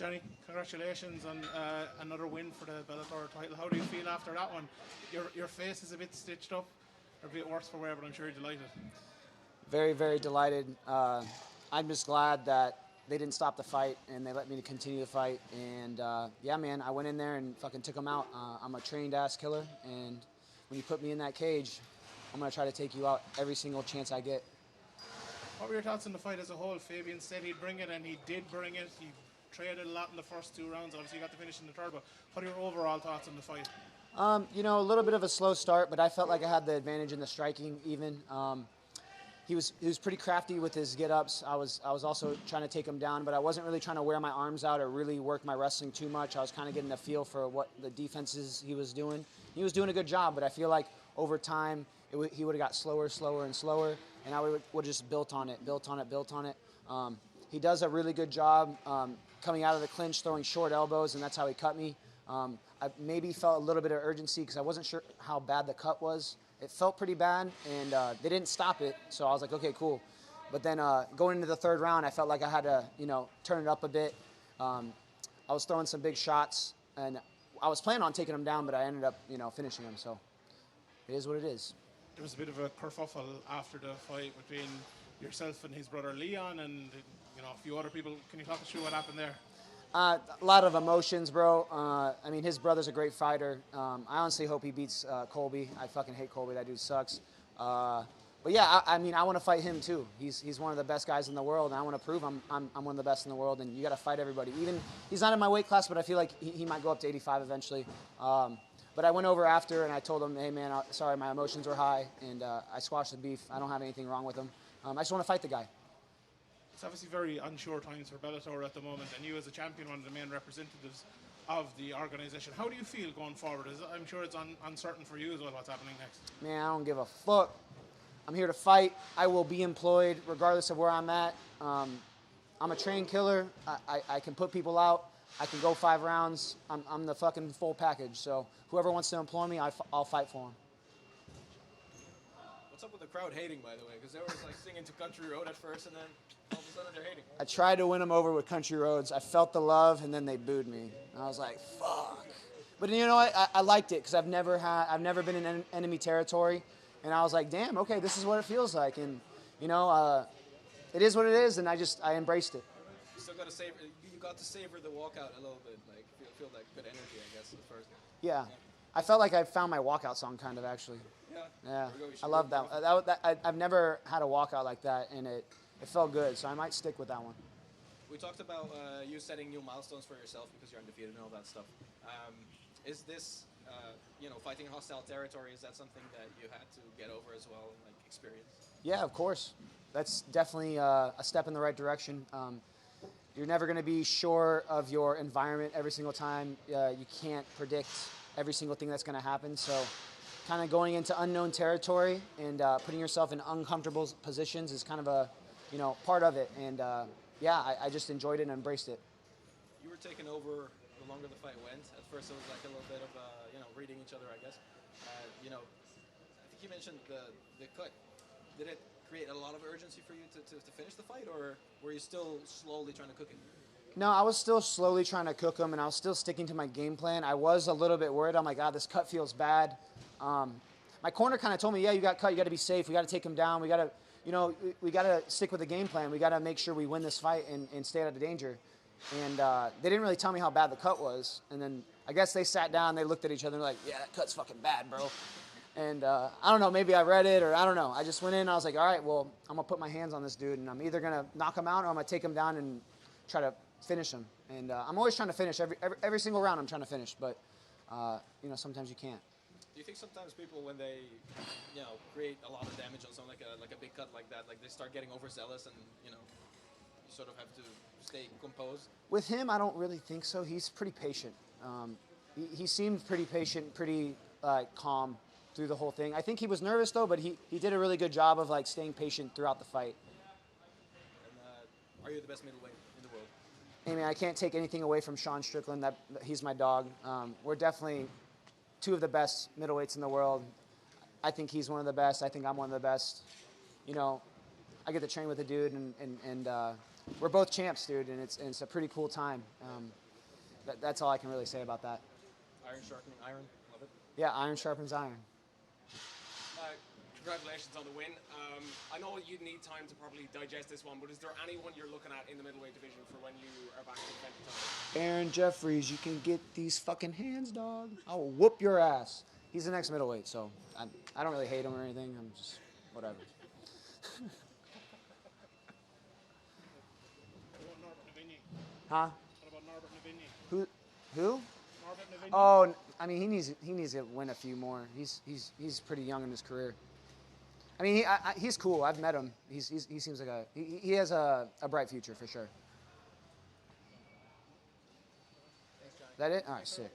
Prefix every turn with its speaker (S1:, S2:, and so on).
S1: Johnny, congratulations on another win for the Bellator title. How do you feel after that one? Your face is a bit stitched up, or a bit worse for wear, but I'm sure you're delighted.
S2: Very, very delighted. I'm just glad that they didn't stop the fight and they let me continue the fight. And yeah, man, I went in there and fucking took them out. I'm a trained ass killer, and when you put me in that cage, I'm gonna try to take you out every single chance I get.
S1: What were your thoughts on the fight as a whole? Fabian said he'd bring it, and he did bring it. He traded a lot in the first 2 rounds. Obviously, he got the finish in the third. But what are your overall thoughts on the fight?
S2: You know, a little bit of a slow start, but I felt like I had the advantage in the striking. Even he was pretty crafty with his get-ups. I was also trying to take him down, but I wasn't really trying to wear my arms out or really work my wrestling too much. I was kind of getting a feel for what the defenses he was doing. He was doing a good job, but I feel like over time he would have got slower, and slower, and I would have just built on it. He does a really good job coming out of the clinch, throwing short elbows, and that's how he cut me. I maybe felt a little bit of urgency because I wasn't sure how bad the cut was. It felt pretty bad, and they didn't stop it, so I was like, okay, cool. But then going into the third round, I felt like I had to, turn it up a bit. I was throwing some big shots, and I was planning on taking him down, but I ended up, finishing him. So it is what it is.
S1: There was a bit of a kerfuffle after the fight between yourself and his brother Leon, and a few other people. Can you talk us through what happened there?
S2: A lot of emotions, bro. I mean, his brother's a great fighter. I honestly hope he beats Colby. I fucking hate Colby. That dude sucks. But yeah, I mean, I want to fight him too. He's one of the best guys in the world, and I want to prove I'm one of the best in the world. And you got to fight everybody. Even he's not in my weight class, but I feel like he might go up to 85 eventually. But I went over after and I told him, hey man, sorry, my emotions were high, and I squashed the beef. I don't have anything wrong with him. I just want to fight the guy.
S1: It's obviously very unsure times for Bellator at the moment, and you as a champion, one of the main representatives of the organization. How do you feel going forward? I'm sure it's uncertain for you as well what's happening next.
S2: Man, I don't give a fuck. I'm here to fight. I will be employed regardless of where I'm at. I'm a trained killer. I can put people out. I can go 5 rounds. I'm the fucking full package. So whoever wants to employ me, I'll fight for them.
S3: What's up with the crowd hating, by the way? Because they were like singing to Country Road at first, and then all of a sudden they're hating.
S2: I tried to win them over with Country Roads. I felt the love, and then they booed me. And I was like, fuck. But you know what? I liked it because I've never been in enemy territory, and I was like, damn, okay, this is what it feels like, and it is what it is, and I embraced it.
S3: You still got to savor. You got to savor the walkout a little bit, like feel that good energy, I guess, at first.
S2: Yeah. I felt like I found my walkout song, kind of, actually. Yeah. I love that. I've never had a walkout like that, and it felt good, so I might stick with that one.
S3: We talked about you setting new milestones for yourself because you're undefeated and all that stuff. Is this, fighting in hostile territory, is that something that you had to get over as well, like experience?
S2: Yeah, of course. That's definitely a step in the right direction. You're never going to be sure of your environment every single time. You can't predict every single thing that's going to happen. So kind of going into unknown territory and putting yourself in uncomfortable positions is kind of a, part of it. And I just enjoyed it and embraced it.
S3: You were taking over the longer the fight went. At first it was like a little bit of, reading each other, I guess. I think you mentioned the cut. Did it create a lot of urgency for you to finish the fight, or were you still slowly trying to cook it?
S2: No, I was still slowly trying to cook them, and I was still sticking to my game plan. I was a little bit worried. I'm like, this cut feels bad. My corner kind of told me, yeah, you got cut. You got to be safe. We got to take him down. We got to, we got to stick with the game plan. We got to make sure we win this fight and stay out of danger. And they didn't really tell me how bad the cut was. And then I guess they sat down, they looked at each other, and they're like, yeah, that cut's fucking bad, bro. And I don't know, maybe I read it, or I don't know. I just went in and I was like, all right, well, I'm going to put my hands on this dude, and I'm either going to knock him out or I'm going to take him down and try to finish him. And I'm always trying to finish. Every single round I'm trying to finish, but, sometimes you can't.
S3: Do you think sometimes people, when they, create a lot of damage on something like a big cut like that, like they start getting overzealous and, you sort of have to stay composed?
S2: With him, I don't really think so. He's pretty patient. He seemed pretty patient, pretty calm through the whole thing. I think he was nervous though, but he did a really good job of staying patient throughout the fight.
S3: And are you the best middleweight in the world?
S2: I mean, I can't take anything away from Sean Strickland. He's my dog. We're definitely 2 of the best middleweights in the world. I think he's one of the best. I think I'm one of the best. I get to train with a dude, and we're both champs, dude, and it's a pretty cool time. That's all I can really say about that.
S3: Iron sharpening iron, love it.
S2: Yeah, iron sharpens iron.
S4: Congratulations on the win. I know you'd need time to probably digest this one, but is there anyone you're looking at in the middleweight division for when you are back in the title?
S2: Aaron Jeffries, you can get these fucking hands, dog. I will whoop your ass. He's the next middleweight, so I don't really hate him or anything. I'm just whatever. Huh?
S1: What about Norbert Navini?
S2: Who?
S1: Norbert Navini?
S2: Oh, I mean, he needs to win a few more. He's pretty young in his career. I mean, he's cool. I've met him. He seems like he has a bright future for sure.
S3: Thanks, Johnny.
S2: That it? All right, sick.